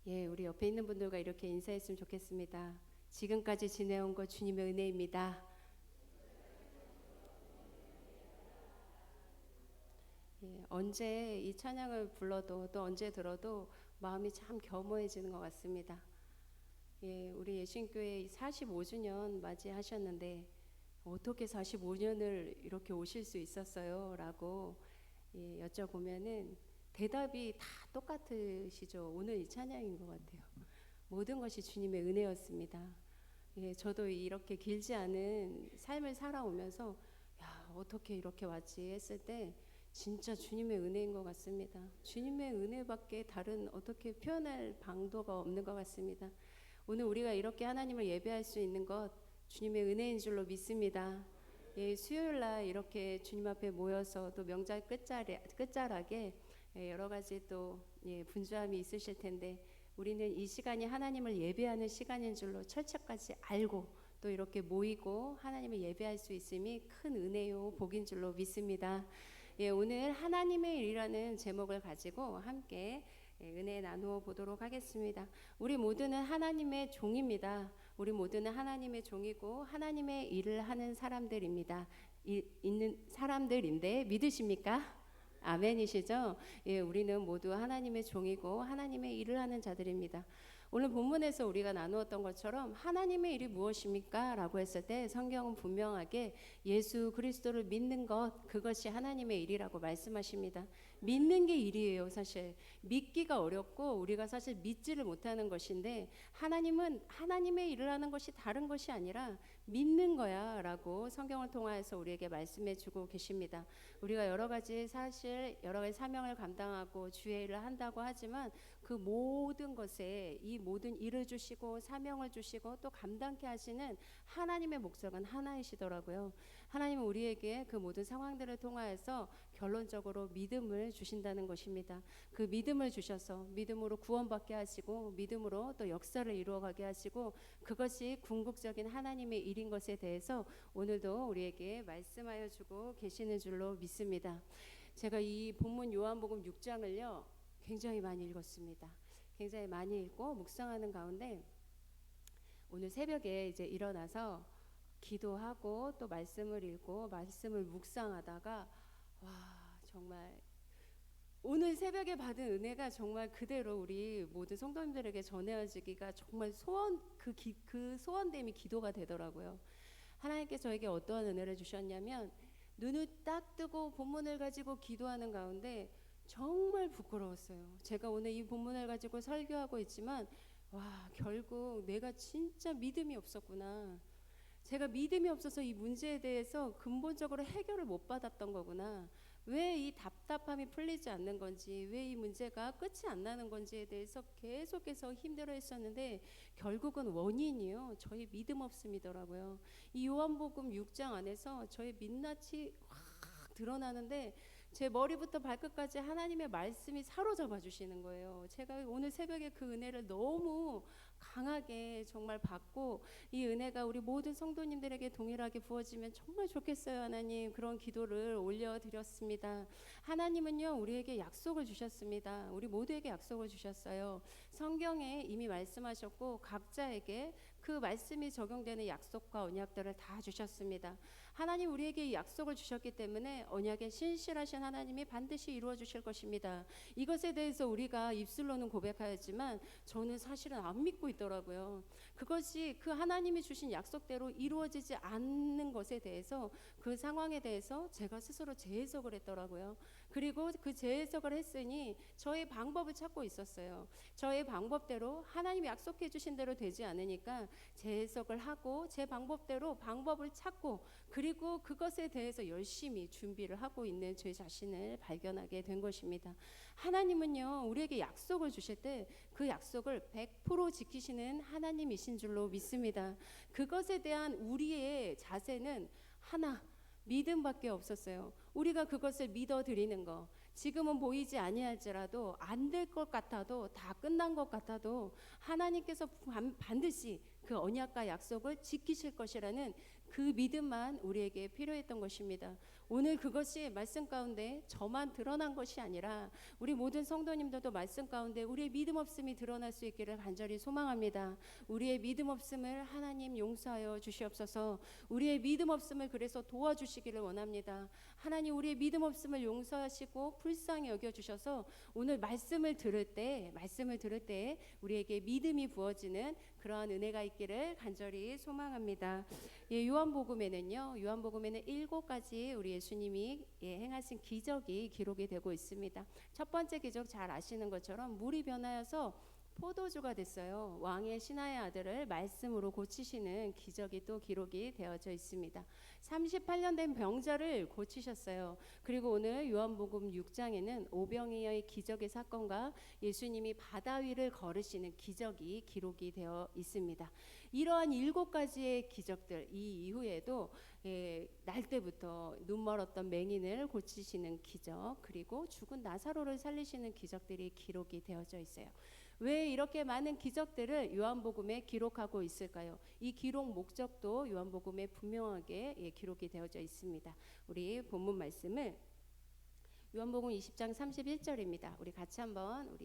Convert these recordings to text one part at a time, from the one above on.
예, 우리 옆에 있는 분들과 이렇게 인사했으면 좋겠습니다. 지금까지 지내온 것 주님의 은혜입니다. 예, 언제 이 찬양을 불러도 또 언제 들어도 마음이 참 겸허해지는 것 같습니다. 예, 우리 예신교회 45주년 맞이하셨는데 어떻게 45년을 이렇게 오실 수 있었어요? 라고 여쭤보면은 대답이 다 똑같으시죠. 오늘 이 찬양인 것 같아요. 모든 것이 주님의 은혜였습니다. 예, 저도 이렇게 길지 않은 삶을 살아오면서 야, 어떻게 이렇게 왔지 했을 때 진짜 주님의 은혜인 것 같습니다. 주님의 은혜밖에 다른 어떻게 표현할 방도가 없는 것 같습니다. 오늘 우리가 이렇게 하나님을 예배할 수 있는 것 주님의 은혜인 줄로 믿습니다. 예, 수요일 날 이렇게 주님 앞에 모여서 또 명절 끝자락에 여러 가지 또 분주함이 있으실 텐데 우리는 이 시간이 하나님을 예배하는 시간인 줄로 철저까지 알고 또 이렇게 모이고 하나님을 예배할 수 있음이 큰 은혜요 복인 줄로 믿습니다. 예, 오늘 하나님의 일이라는 제목을 가지고 함께 은혜 나누어 보도록 하겠습니다. 우리 모두는 하나님의 종입니다. 우리 모두는 하나님의 종이고 하나님의 일을 하는 사람들입니다. 있는 사람들인데 믿으십니까? 아멘이시죠? 예, 우리는 모두 하나님의 종이고 하나님의 일을 하는 자들입니다. 오늘 본문에서 우리가 나누었던 것처럼 하나님의 일이 무엇입니까? 라고 했을 때 성경은 분명하게 예수 그리스도를 믿는 것, 그것이 하나님의 일이라고 말씀하십니다. 믿는 게 일이에요. 사실 믿기가 어렵고 우리가 사실 믿지를 못하는 것인데 하나님은 하나님의 일을 하는 것이 다른 것이 아니라 믿는 거야 라고 성경을 통하여서 우리에게 말씀해 주고 계십니다. 우리가 여러 가지 사명을 감당하고 주의 일을 한다고 하지만 그 모든 것에 이 모든 일을 주시고 사명을 주시고 또 감당케 하시는 하나님의 목적은 하나이시더라고요. 하나님은 우리에게 그 모든 상황들을 통하여서 결론적으로 믿음을 주신다는 것입니다. 그 믿음을 주셔서 믿음으로 구원받게 하시고 믿음으로 또 역사를 이루어가게 하시고 그것이 궁극적인 하나님의 일인 것에 대해서 오늘도 우리에게 말씀하여 주고 계시는 줄로 믿습니다. 제가 이 본문 요한복음 6장을요 굉장히 많이 읽었습니다. 굉장히 많이 읽고 묵상하는 가운데 오늘 새벽에 이제 일어나서 기도하고 또 말씀을 읽고 말씀을 묵상하다가 와 정말 오늘 새벽에 받은 은혜가 정말 그대로 우리 모든 성도님들에게 전해지기가 정말 그 소원됨이 기도가 되더라고요. 하나님께 저에게 어떠한 은혜를 주셨냐면 눈을 딱 뜨고 본문을 가지고 기도하는 가운데 정말 부끄러웠어요. 제가 오늘 이 본문을 가지고 설교하고 있지만 와 결국 내가 진짜 믿음이 없었구나. 제가 믿음이 없어서 이 문제에 대해서 근본적으로 해결을 못 받았던 거구나. 왜 이 답답함이 풀리지 않는 건지, 왜 이 문제가 끝이 안 나는 건지에 대해서 계속해서 힘들어 했었는데 결국은 원인이요. 저희 믿음 없음이더라고요. 이 요한복음 6장 안에서 저의 민낯이 확 드러나는데 제 머리부터 발끝까지 하나님의 말씀이 사로잡아 주시는 거예요. 제가 오늘 새벽에 그 은혜를 너무 강하게 정말 받고 이 은혜가 우리 모든 성도님들에게 동일하게 부어지면 정말 좋겠어요. 하나님 그런 기도를 올려드렸습니다. 하나님은요 우리에게 약속을 주셨습니다. 우리 모두에게 약속을 주셨어요. 성경에 이미 말씀하셨고 각자에게 그 말씀이 적용되는 약속과 언약들을 다 주셨습니다. 하나님 우리에게 이 약속을 주셨기 때문에 언약에 신실하신 하나님이 반드시 이루어 주실 것입니다. 이것에 대해서 우리가 입술로는 고백하였지만 저는 사실은 안 믿고 있더라고요. 그것이 그 하나님이 주신 약속대로 이루어지지 않는 것에 대해서 그 상황에 대해서 제가 스스로 재해석을 했더라고요. 그리고 그 재해석을 했으니 저의 방법을 찾고 있었어요. 저의 방법대로 하나님이 약속해 주신 대로 되지 않으니까 재해석을 하고 제 방법대로 방법을 찾고 그리고 그것에 대해서 열심히 준비를 하고 있는 제 자신을 발견하게 된 것입니다. 하나님은요 우리에게 약속을 주실 때 그 약속을 100% 지키시는 하나님이신 줄로 믿습니다. 그것에 대한 우리의 자세는 하나 믿음밖에 없었어요. 우리가 그것을 믿어드리는 거. 지금은 보이지 아니할지라도 안 될 것 같아도 다 끝난 것 같아도 하나님께서 반드시 그 언약과 약속을 지키실 것이라는 그 믿음만 우리에게 필요했던 것입니다. 오늘 그것이 말씀 가운데 저만 드러난 것이 아니라 우리 모든 성도님들도 말씀 가운데 우리의 믿음 없음이 드러날 수 있기를 간절히 소망합니다. 우리의 믿음 없음을 하나님 용서하여 주시옵소서. 우리의 믿음 없음을 그래서 도와주시기를 원합니다. 하나님 우리의 믿음 없음을 용서하시고 불쌍히 여겨주셔서 오늘 말씀을 들을 때 우리에게 믿음이 부어지는 그러한 은혜가 있기를 간절히 소망합니다. 요한복음에는 7가지 우리 예수님이 행하신 기적이 기록이 되고 있습니다. 첫 번째 기적 잘 아시는 것처럼 물이 변하여서 포도주가 됐어요. 왕의 신하의 아들을 말씀으로 고치시는 기적이 또 기록이 되어져 있습니다. 38년 된 병자를 고치셨어요. 그리고 오늘 요한복음 6장에는 오병이어의 기적의 사건과 예수님이 바다 위를 걸으시는 기적이 기록이 되어 있습니다. 이러한 7가지의 기적들 이 이후에도 날 때부터 눈 멀었던 맹인을 고치시는 기적, 그리고 죽은 나사로를 살리시는 기적들이 기록이 되어져 있어요. 왜 이렇게 많은 기적들을 요한복음에 기록하고 있을까요? 이 기록 목적도 요한복음에 분명하게 기록이 되어져 있습니다. 우리 본문 말씀을 요한복음 20장 31절입니다. 우리 같이 한번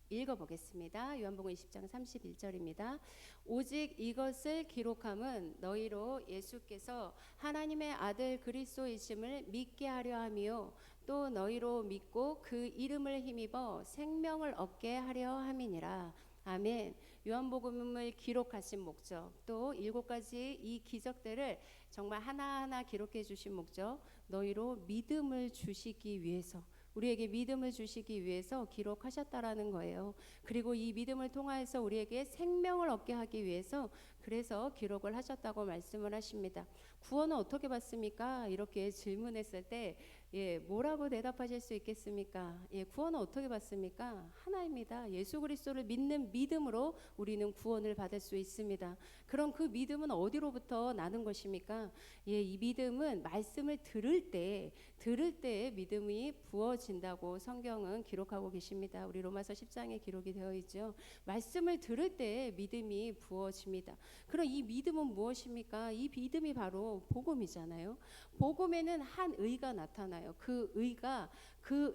읽어보겠습니다. 요한복음 20장 31절입니다. 오직 이것을 기록함은 너희로 예수께서 하나님의 아들 그리스도이심을 믿게 하려 함이요 또 너희로 믿고 그 이름을 힘입어 생명을 얻게 하려 함이니라. 아멘. 요한복음을 기록하신 목적, 또 7가지 이 기적들을 정말 하나하나 기록해 주신 목적, 너희로 믿음을 주시기 위해서, 우리에게 믿음을 주시기 위해서 기록하셨다라는 거예요. 그리고 이 믿음을 통하여서 우리에게 생명을 얻게 하기 위해서 그래서 기록을 하셨다고 말씀을 하십니다. 구원은 어떻게 받습니까? 이렇게 질문했을 때 뭐라고 대답하실 수 있겠습니까? 구원은 어떻게 받습니까? 하나입니다. 예수 그리스도를 믿는 믿음으로 우리는 구원을 받을 수 있습니다. 그럼 그 믿음은 어디로부터 나는 것입니까? 이 믿음은 말씀을 들을 때 믿음이 부어진다고 성경은 기록하고 계십니다. 우리 로마서 10장에 기록이 되어 있죠. 말씀을 들을 때 믿음이 부어집니다. 그럼 이 믿음은 무엇입니까? 이 믿음이 바로 복음이잖아요. 복음에는 한 의가 나타나요. 그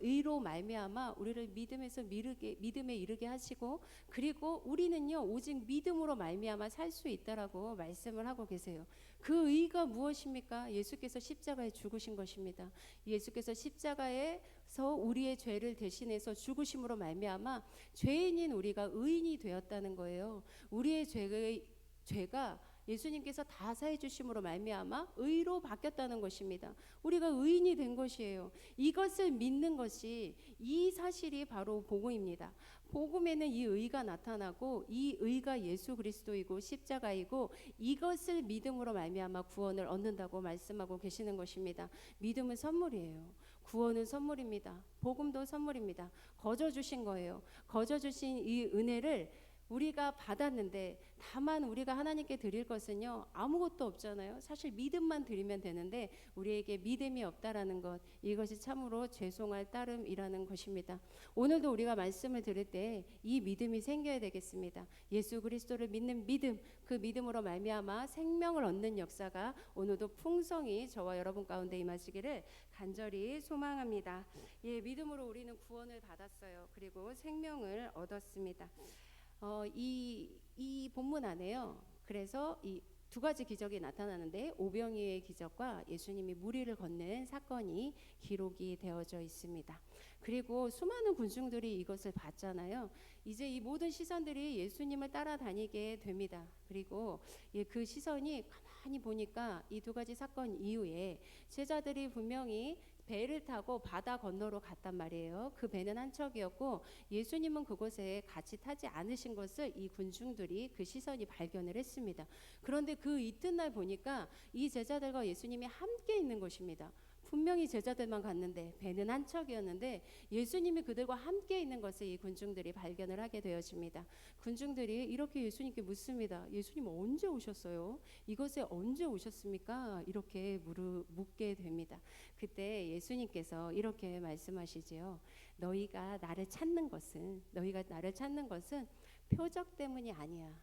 의로 말미암아 우리를 믿음에 이르게 하시고, 그리고 우리는요 오직 믿음으로 말미암아 살 수 있다라고 말씀을 하고 계세요. 그 의가 무엇입니까? 예수께서 십자가에 죽으신 것입니다. 예수께서 십자가에서 우리의 죄를 대신해서 죽으심으로 말미암아 죄인인 우리가 의인이 되었다는 거예요. 우리의 죄가 예수님께서 다 사해 주심으로 말미암아 의로 바뀌었다는 것입니다. 우리가 의인이 된 것이에요. 이것을 믿는 것이, 이 사실이 바로 복음입니다. 복음에는 이 의가 나타나고 이 의가 예수 그리스도이고 십자가이고, 이것을 믿음으로 말미암아 구원을 얻는다고 말씀하고 계시는 것입니다. 믿음은 선물이에요. 구원은 선물입니다. 복음도 선물입니다. 거저 주신 거예요. 거저 주신 이 은혜를 우리가 받았는데, 다만 우리가 하나님께 드릴 것은요 아무것도 없잖아요. 사실 믿음만 드리면 되는데 우리에게 믿음이 없다라는 것, 이것이 참으로 죄송할 따름이라는 것입니다. 오늘도 우리가 말씀을 들을 때 이 믿음이 생겨야 되겠습니다. 예수 그리스도를 믿는 믿음, 그 믿음으로 말미암아 생명을 얻는 역사가 오늘도 풍성히 저와 여러분 가운데 임하시기를 간절히 소망합니다. 믿음으로 우리는 구원을 받았어요. 그리고 생명을 얻었습니다. 이 본문 안에요. 그래서 이 2가지 기적이 나타나는데, 오병이어의 기적과 예수님이 무리를 걷는 사건이 기록이 되어져 있습니다. 그리고 수많은 군중들이 이것을 봤잖아요. 이제 이 모든 시선들이 예수님을 따라다니게 됩니다. 그리고 그 시선이 가만히 보니까 이 2가지 사건 이후에 제자들이 분명히 배를 타고 바다 건너로 갔단 말이에요. 그 배는 한 척이었고 예수님은 그곳에 같이 타지 않으신 것을 이 군중들이, 그 시선이 발견을 했습니다. 그런데 그 이튿날 보니까 이 제자들과 예수님이 함께 있는 것입니다. 분명히 제자들만 갔는데 배는 한 척이었는데 예수님이 그들과 함께 있는 것을 이 군중들이 발견을 하게 되어집니다. 군중들이 이렇게 예수님께 묻습니다. 예수님 언제 오셨어요? 이것에 언제 오셨습니까? 이렇게 묻게 됩니다. 그때 예수님께서 이렇게 말씀하시지요. 너희가 나를 찾는 것은 표적 때문이 아니야.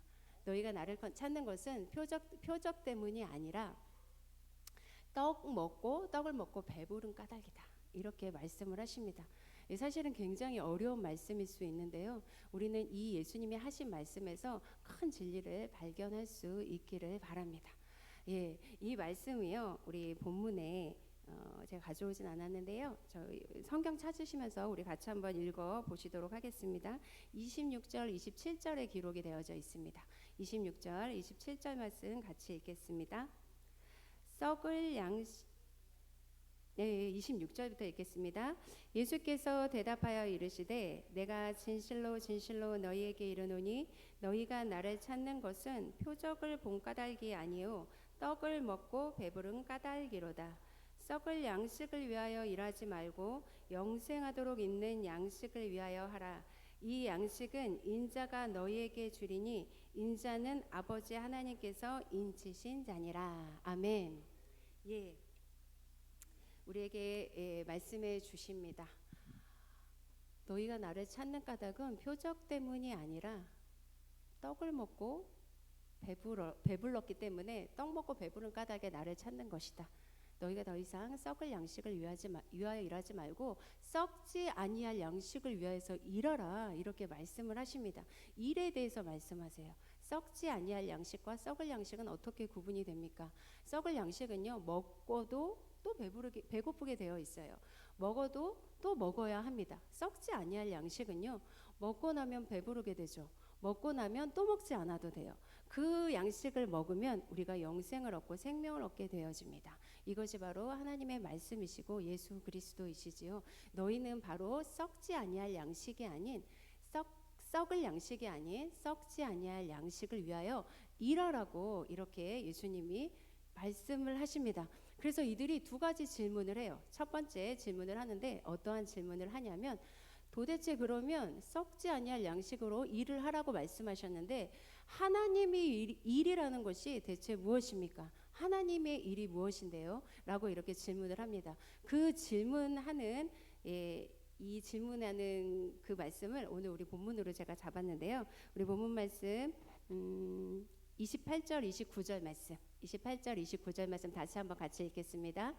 너희가 나를 찾는 것은 표적 때문이 아니라 떡을 먹고 배부른 까닭이다. 이렇게 말씀을 하십니다. 사실은 굉장히 어려운 말씀일 수 있는데요. 우리는 이 예수님이 하신 말씀에서 큰 진리를 발견할 수 있기를 바랍니다. 예, 이 말씀이요. 우리 본문에 제가 가져오진 않았는데요. 저희 성경 찾으시면서 우리 같이 한번 읽어 보시도록 하겠습니다. 26절, 27절에 기록이 되어져 있습니다. 26절, 27절 말씀 같이 읽겠습니다. 썩을 양식 네, 26절부터 읽겠습니다. 예수께서 대답하여 이르시되 내가 진실로 진실로 너희에게 이르노니 너희가 나를 찾는 것은 표적을 본 까닭이 아니요 떡을 먹고 배부른 까닭이로다. 썩을 양식을 위하여 일하지 말고 영생하도록 있는 양식을 위하여 하라. 이 양식은 인자가 너희에게 주리니 인자는 아버지 하나님께서 인치신 자니라. 아멘. 예. 우리에게 말씀해 주십니다. 너희가 나를 찾는 까닭은 표적 때문이 아니라 떡을 먹고 배불렀기 때문에 떡 먹고 배부른 까닭에 나를 찾는 것이다. 너희가 더 이상 썩을 양식을 위하여 일하지 말고 썩지 아니할 양식을 위하여서 일하라. 이렇게 말씀을 하십니다. 일에 대해서 말씀하세요. 썩지 아니할 양식과 썩을 양식은 어떻게 구분이 됩니까? 썩을 양식은요, 먹고도 또 배고프게 되어 있어요. 먹어도 또 먹어야 합니다. 썩지 아니할 양식은요, 먹고 나면 배부르게 되죠. 먹고 나면 또 먹지 않아도 돼요. 그 양식을 먹으면 우리가 영생을 얻고 생명을 얻게 되어집니다. 이것이 바로 하나님의 말씀이시고 예수 그리스도이시지요. 너희는 바로 썩지 아니할 양식이 아닌 썩을 양식이 아닌 썩지 아니할 양식을 위하여 일하라고 이렇게 예수님이 말씀을 하십니다. 그래서 이들이 두 가지 질문을 해요. 첫 번째 질문을 하는데 어떠한 질문을 하냐면 도대체 그러면 썩지 아니할 양식으로 일을 하라고 말씀하셨는데 하나님의 일이라는 것이 대체 무엇입니까? 하나님의 일이 무엇인데요? 라고 이렇게 질문을 합니다. 그 질문하는 이 질문하는 그 말씀을 오늘 우리 본문으로 제가 잡았는데요. 우리 본문 말씀 28절 29절 말씀 28절 29절 말씀 다시 한번 같이 읽겠습니다.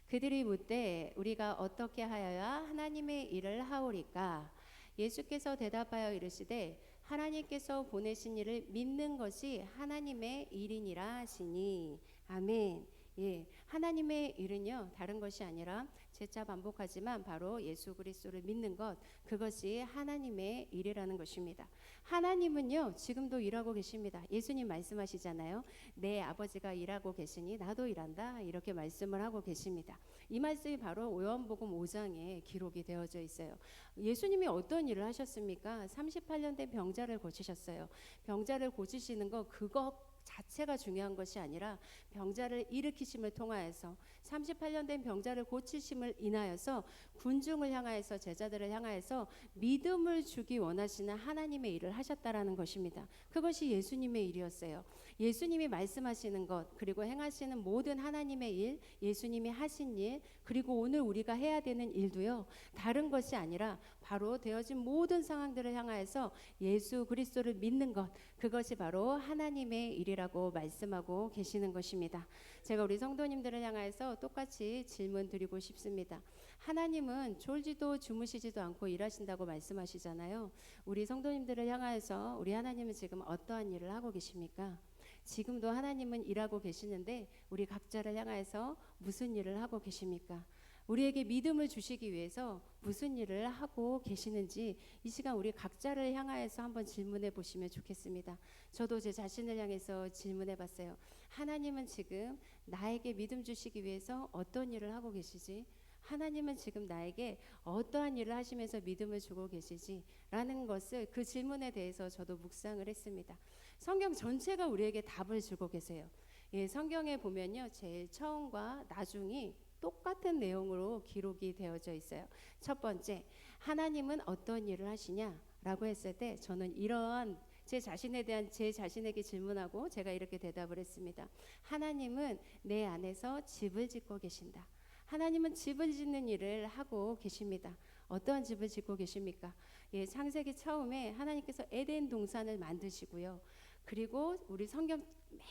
그들이 묻되 우리가 어떻게 하여야 하나님의 일을 하오리까? 예수께서 대답하여 이르시되 하나님께서 보내신 일을 믿는 것이 하나님의 일이니라 하시니. 아멘. 예, 하나님의 일은요 다른 것이 아니라 재차 반복하지만 바로 예수 그리스도를 믿는 것, 그것이 하나님의 일이라는 것입니다. 하나님은요 지금도 일하고 계십니다. 예수님 말씀하시잖아요. 내 아버지가 일하고 계시니 나도 일한다, 이렇게 말씀을 하고 계십니다. 이 말씀이 바로 요한복음 5장에 기록이 되어져 있어요. 예수님이 어떤 일을 하셨습니까? 38년 된 병자를 고치셨어요. 병자를 고치시는 거 그거 자체가 중요한 것이 아니라 병자를 일으키심을 통하여서 38년 된 병자를 고치심을 인하여서 군중을 향하여서 제자들을 향하여서 믿음을 주기 원하시는 하나님의 일을 하셨다라는 것입니다. 그것이 예수님의 일이었어요. 예수님이 말씀하시는 것 그리고 행하시는 모든 하나님의 일, 예수님이 하신 일, 그리고 오늘 우리가 해야 되는 일도요 다른 것이 아니라 바로 되어진 모든 상황들을 향하여서 예수 그리스도를 믿는 것, 그것이 바로 하나님의 일이라고 말씀하고 계시는 것입니다. 제가 우리 성도님들을 향해서 똑같이 질문 드리고 싶습니다. 하나님은 졸지도 주무시지도 않고 일하신다고 말씀하시잖아요. 우리 성도님들을 향해서 우리 하나님은 지금 어떠한 일을 하고 계십니까? 지금도 하나님은 일하고 계시는데 우리 각자를 향해서 무슨 일을 하고 계십니까? 우리에게 믿음을 주시기 위해서 무슨 일을 하고 계시는지 이 시간 우리 각자를 향하여서 한번 질문해 보시면 좋겠습니다. 저도 제 자신을 향해서 질문해 봤어요. 하나님은 지금 나에게 믿음 주시기 위해서 어떤 일을 하고 계시지? 하나님은 지금 나에게 어떠한 일을 하시면서 믿음을 주고 계시지? 라는 것을 그 질문에 대해서 저도 묵상을 했습니다. 성경 전체가 우리에게 답을 주고 계세요. 예, 성경에 보면요 제일 처음과 나중이 똑같은 내용으로 기록이 되어져 있어요. 첫 번째, 하나님은 어떤 일을 하시냐라고 했을 때 저는 이런 제 자신에게 질문하고 제가 이렇게 대답을 했습니다. 하나님은 내 안에서 집을 짓고 계신다. 하나님은 집을 짓는 일을 하고 계십니다. 어떠한 집을 짓고 계십니까? 예, 창세기 처음에 하나님께서 에덴 동산을 만드시고요. 그리고 우리 성경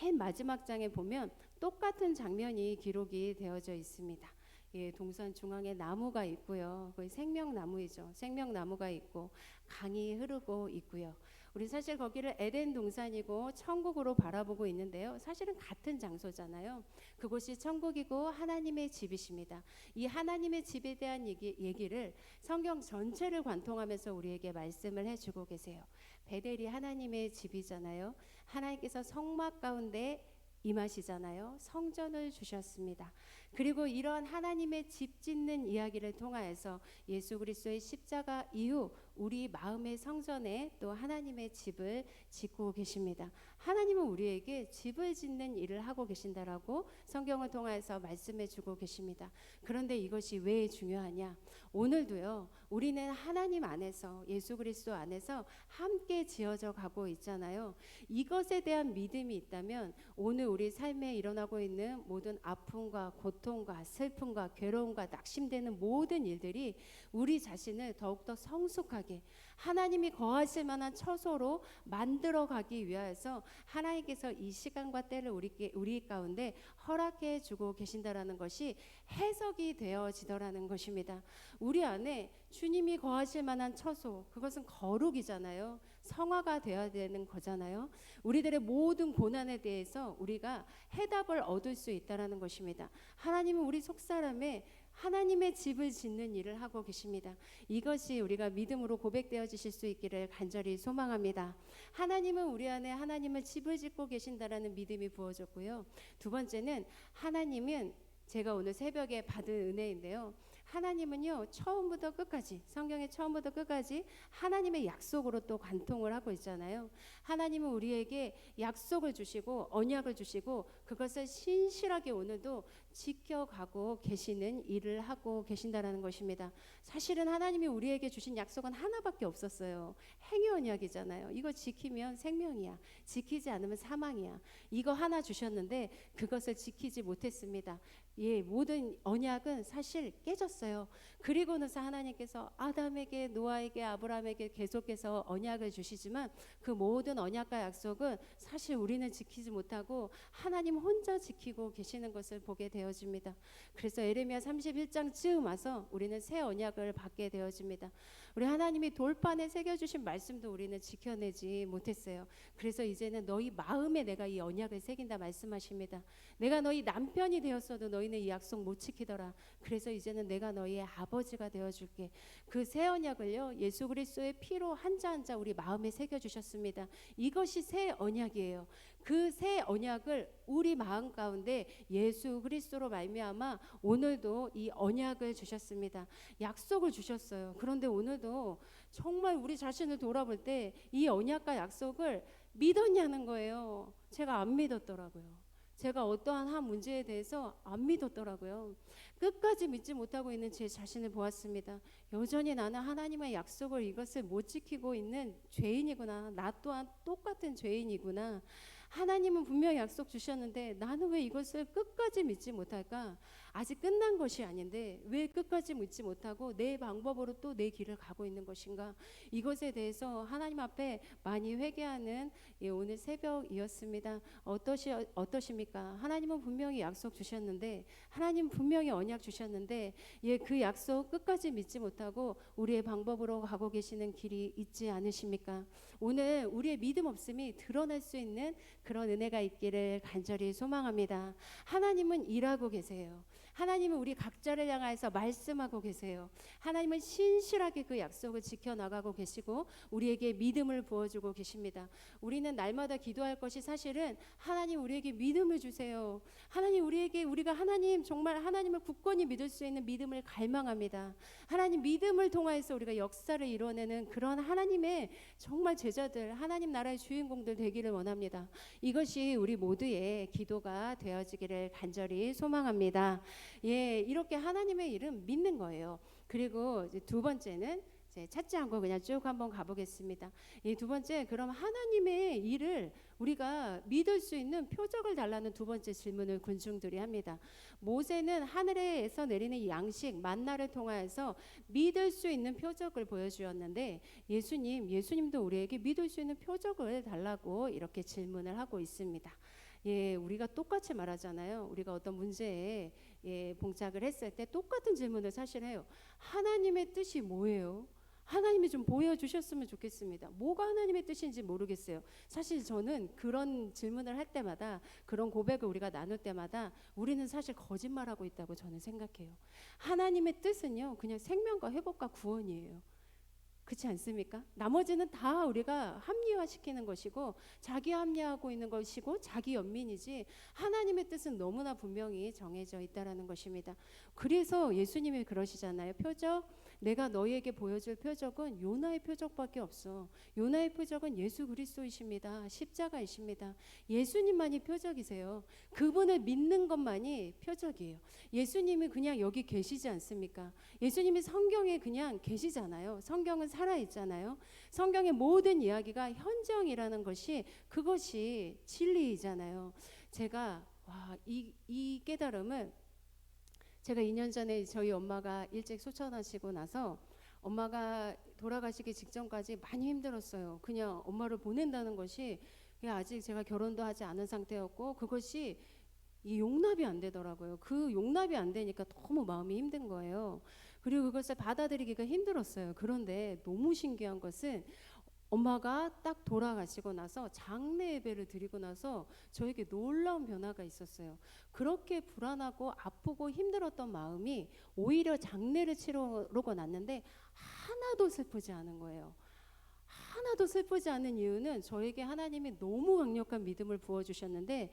맨 마지막 장에 보면 똑같은 장면이 기록이 되어져 있습니다. 예, 동산 중앙에 나무가 있고요. 거의 생명나무이죠. 생명나무가 있고 강이 흐르고 있고요. 우리 사실 거기를 에덴 동산이고 천국으로 바라보고 있는데요. 사실은 같은 장소잖아요. 그곳이 천국이고 하나님의 집이십니다. 이 하나님의 집에 대한 얘기를 성경 전체를 관통하면서 우리에게 말씀을 해주고 계세요. 베델이 하나님의 집이잖아요. 하나님께서 성막 가운데 임하시잖아요. 성전을 주셨습니다. 그리고 이런 하나님의 집 짓는 이야기를 통하여서 예수 그리스도의 십자가 이후 우리 마음의 성전에 또 하나님의 집을 짓고 계십니다. 하나님은 우리에게 집을 짓는 일을 하고 계신다라고 성경을 통해서 말씀해 주고 계십니다. 그런데 이것이 왜 중요하냐? 오늘도요. 우리는 하나님 안에서 예수 그리스도 안에서 함께 지어져 가고 있잖아요. 이것에 대한 믿음이 있다면 오늘 우리 삶에 일어나고 있는 모든 아픔과 고통과 슬픔과 괴로움과 낙심되는 모든 일들이 우리 자신을 더욱더 성숙하게 하나님이 거하실 만한 처소로 만들어 가기 위하여서 하나님께서 이 시간과 때를 우리 가운데 허락해 주고 계신다라는 것이 해석이 되어지더라는 것입니다. 우리 안에 주님이 거하실 만한 처소, 그것은 거룩이잖아요. 성화가 되어야 되는 거잖아요. 우리들의 모든 고난에 대해서 우리가 해답을 얻을 수 있다라는 것입니다. 하나님은 우리 속사람에 하나님의 집을 짓는 일을 하고 계십니다. 이것이 우리가 믿음으로 고백되어지실 수 있기를 간절히 소망합니다. 하나님은 우리 안에 하나님의 집을 짓고 계신다라는 믿음이 부어졌고요. 두 번째는 하나님은 제가 오늘 새벽에 받은 은혜인데요. 하나님은요 처음부터 끝까지 성경의 처음부터 끝까지 하나님의 약속으로 또 관통을 하고 있잖아요. 하나님은 우리에게 약속을 주시고 언약을 주시고 그것을 신실하게 오늘도 지켜가고 계시는 일을 하고 계신다라는 것입니다. 사실은 하나님이 우리에게 주신 약속은 하나밖에 없었어요. 행위 언약이잖아요. 이거 지키면 생명이야. 지키지 않으면 사망이야. 이거 하나 주셨는데 그것을 지키지 못했습니다. 예, 모든 언약은 사실 깨졌어요. 그리고 나서 하나님께서 아담에게, 노아에게, 아브라함에게 계속해서 언약을 주시지만 그 모든 언약과 약속은 사실 우리는 지키지 못하고 하나님 혼자 지키고 계시는 것을 보게 되어집니다. 그래서 에레미야 31장쯤 와서 우리는 새 언약을 받게 되어집니다. 우리 하나님이 돌판에 새겨주신 말씀도 우리는 지켜내지 못했어요. 그래서 이제는 너희 마음에 내가 이 언약을 새긴다 말씀하십니다. 내가 너희 남편이 되었어도 너희는 이 약속 못 지키더라. 그래서 이제는 내가 너희의 아버지가 되어줄게. 그 새 언약을요 예수 그리스도의 피로 한자 한자 우리 마음에 새겨주셨습니다. 이것이 새 언약이에요. 그 새 언약을 우리 마음 가운데 예수 그리스도로 말미암아 오늘도 이 언약을 주셨습니다. 약속을 주셨어요. 그런데 오늘도 정말 우리 자신을 돌아볼 때 이 언약과 약속을 믿었냐는 거예요. 제가 안 믿었더라고요. 제가 어떠한 한 문제에 대해서 안 믿었더라고요. 끝까지 믿지 못하고 있는 제 자신을 보았습니다. 여전히 나는 하나님의 약속을 이것을 못 지키고 있는 죄인이구나. 나 또한 똑같은 죄인이구나. 하나님은 분명히 약속 주셨는데 나는 왜 이것을 끝까지 믿지 못할까? 아직 끝난 것이 아닌데 왜 끝까지 믿지 못하고 내 방법으로 또 내 길을 가고 있는 것인가? 이것에 대해서 하나님 앞에 많이 회개하는 오늘 새벽이었습니다. 어떠십니까? 하나님은 분명히 약속 주셨는데 하나님 분명히 언약 주셨는데 그 약속 끝까지 믿지 못하고 우리의 방법으로 가고 계시는 길이 있지 않으십니까? 오늘 우리의 믿음 없음이 드러날 수 있는 그런 은혜가 있기를 간절히 소망합니다. 하나님은 일하고 계세요. 하나님은 우리 각자를 향해서 말씀하고 계세요. 하나님은 신실하게 그 약속을 지켜나가고 계시고 우리에게 믿음을 부어주고 계십니다. 우리는 날마다 기도할 것이 사실은 하나님 우리에게 믿음을 주세요. 하나님 우리가 하나님 정말 하나님을 굳건히 믿을 수 있는 믿음을 갈망합니다. 하나님 믿음을 통하여서 우리가 역사를 이뤄내는 그런 하나님의 정말 제자들, 하나님 나라의 주인공들 되기를 원합니다. 이것이 우리 모두의 기도가 되어지기를 간절히 소망합니다. 이렇게 하나님의 일은 믿는 거예요. 그리고 이제 두 번째는 이제 찾지 않고 그냥 쭉 한번 가보겠습니다. 이 두 번째, 그럼 하나님의 일을 우리가 믿을 수 있는 표적을 달라는 두 번째 질문을 군중들이 합니다. 모세는 하늘에서 내리는 양식 만나를 통하여서 믿을 수 있는 표적을 보여주었는데 예수님도 우리에게 믿을 수 있는 표적을 달라고 이렇게 질문을 하고 있습니다. 예, 우리가 똑같이 말하잖아요. 우리가 어떤 문제에 봉착을 했을 때 똑같은 질문을 사실 해요. 하나님의 뜻이 뭐예요? 하나님이 좀 보여주셨으면 좋겠습니다. 뭐가 하나님의 뜻인지 모르겠어요. 사실 저는 그런 질문을 할 때마다, 그런 고백을 우리가 나눌 때마다 우리는 사실 거짓말하고 있다고 저는 생각해요. 하나님의 뜻은요, 그냥 생명과 회복과 구원이에요. 그렇지 않습니까? 나머지는 다 우리가 합리화시키는 것이고 자기 합리화하고 있는 것이고 자기 연민이지, 하나님의 뜻은 너무나 분명히 정해져 있다라는 것입니다. 그래서 예수님이 그러시잖아요. 표적, 내가 너희에게 보여줄 표적은 요나의 표적밖에 없어. 요나의 표적은 예수 그리스도이십니다. 십자가이십니다. 예수님만이 표적이세요. 그분을 믿는 것만이 표적이에요. 예수님이 그냥 여기 계시지 않습니까? 예수님이 성경에 그냥 계시잖아요. 성경은 살아있잖아요. 성경의 모든 이야기가 현정이라는 것이, 그것이 진리이잖아요. 제가 이 깨달음을, 제가 2년 전에 저희 엄마가 일찍 소천하시고 나서 엄마가 돌아가시기 직전까지 많이 힘들었어요. 그냥 엄마를 보낸다는 것이, 아직 제가 결혼도 하지 않은 상태였고 그것이 이 용납이 안 되더라고요. 그 용납이 안 되니까 너무 마음이 힘든 거예요. 그리고 그것을 받아들이기가 힘들었어요. 그런데 너무 신기한 것은 엄마가 딱 돌아가시고 나서 장례 예배를 드리고 나서 저에게 놀라운 변화가 있었어요. 그렇게 불안하고 아프고 힘들었던 마음이 오히려 장례를 치르고 났는데 하나도 슬프지 않은 거예요. 하나도 슬프지 않은 이유는 저에게 하나님이 너무 강력한 믿음을 부어주셨는데,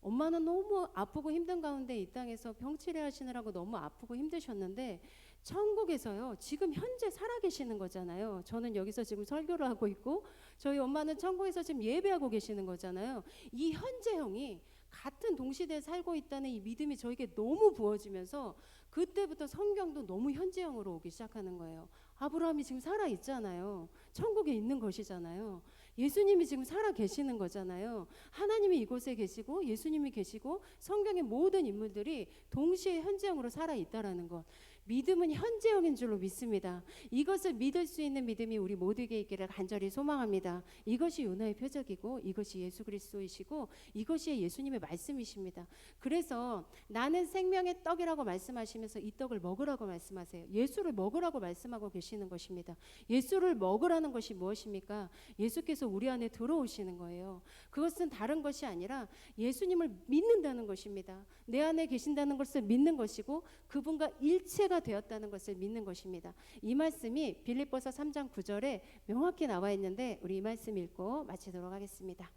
엄마는 너무 아프고 힘든 가운데 이 땅에서 병치레 하시느라고 너무 아프고 힘드셨는데 천국에서요, 지금 현재 살아계시는 거잖아요. 저는 여기서 지금 설교를 하고 있고 저희 엄마는 천국에서 지금 예배하고 계시는 거잖아요. 이 현재형이 같은 동시대에 살고 있다는 이 믿음이 저에게 너무 부어지면서 그때부터 성경도 너무 현재형으로 오기 시작하는 거예요. 아브라함이 지금 살아 있잖아요. 천국에 있는 것이잖아요. 예수님이 지금 살아 계시는 거잖아요. 하나님이 이곳에 계시고 예수님이 계시고 성경의 모든 인물들이 동시에 현재형으로 살아 있다라는 것. 믿음은 현재형인 줄로 믿습니다. 이것을 믿을 수 있는 믿음이 우리 모두에게 있기를 간절히 소망합니다. 이것이 요나의 표적이고 이것이 예수 그리스도이시고 이것이 예수님의 말씀이십니다. 그래서 나는 생명의 떡이라고 말씀하시면서 이 떡을 먹으라고 말씀하세요. 예수를 먹으라고 말씀하고 계시는 것입니다. 예수를 먹으라는 것이 무엇입니까? 예수께서 우리 안에 들어오시는 거예요. 그것은 다른 것이 아니라 예수님을 믿는다는 것입니다. 내 안에 계신다는 것을 믿는 것이고 그분과 일체가 되었다는 것을 믿는 것입니다. 이 말씀이 빌립보서 3장 9절에 명확히 나와 있는데 우리 이 말씀 읽고 마치도록 하겠습니다.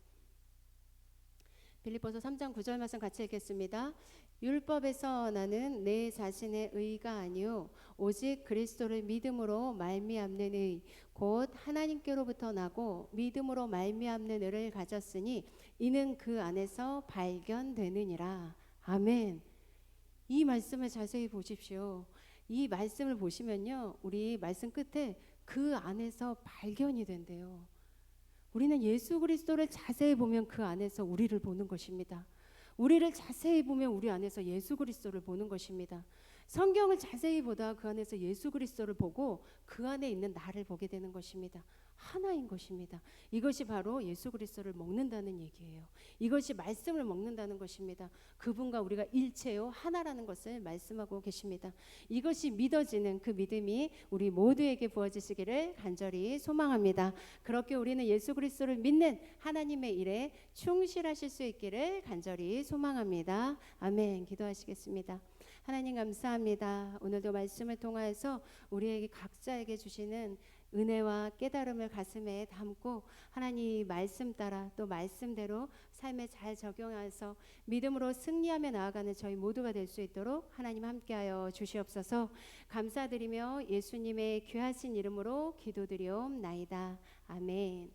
빌립보서 3장 9절 말씀 같이 읽겠습니다. 율법에서 나는 내 자신의 의가 아니요 오직 그리스도를 믿음으로 말미암는 의 곧 하나님께로부터 나고 믿음으로 말미암는 의를 가졌으니 이는 그 안에서 발견되느니라. 아멘. 이 말씀을 자세히 보십시오. 이 말씀을 보시면요, 우리 말씀 끝에 그 안에서 발견이 된대요. 우리는 예수 그리스도를 자세히 보면 그 안에서 우리를 보는 것입니다. 우리를 자세히 보면 우리 안에서 예수 그리스도를 보는 것입니다. 성경을 자세히 보다 그 안에서 예수 그리스도를 보고 그 안에 있는 나를 보게 되는 것입니다. 하나인 것입니다. 이것이 바로 예수 그리스도를 먹는다는 얘기예요. 이것이 말씀을 먹는다는 것입니다. 그분과 우리가 일체요 하나라는 것을 말씀하고 계십니다. 이것이 믿어지는 그 믿음이 우리 모두에게 부어지시기를 간절히 소망합니다. 그렇게 우리는 예수 그리스도를 믿는 하나님의 일에 충실하실 수 있기를 간절히 소망합니다. 아멘. 기도하시겠습니다. 하나님 감사합니다. 오늘도 말씀을 통하여서 우리에게 각자에게 주시는 은혜와 깨달음을 가슴에 담고 하나님 말씀 따라 또 말씀대로 삶에 잘 적용해서 믿음으로 승리하며 나아가는 저희 모두가 될 수 있도록 하나님 함께하여 주시옵소서. 감사드리며 예수님의 귀하신 이름으로 기도드리옵나이다. 아멘.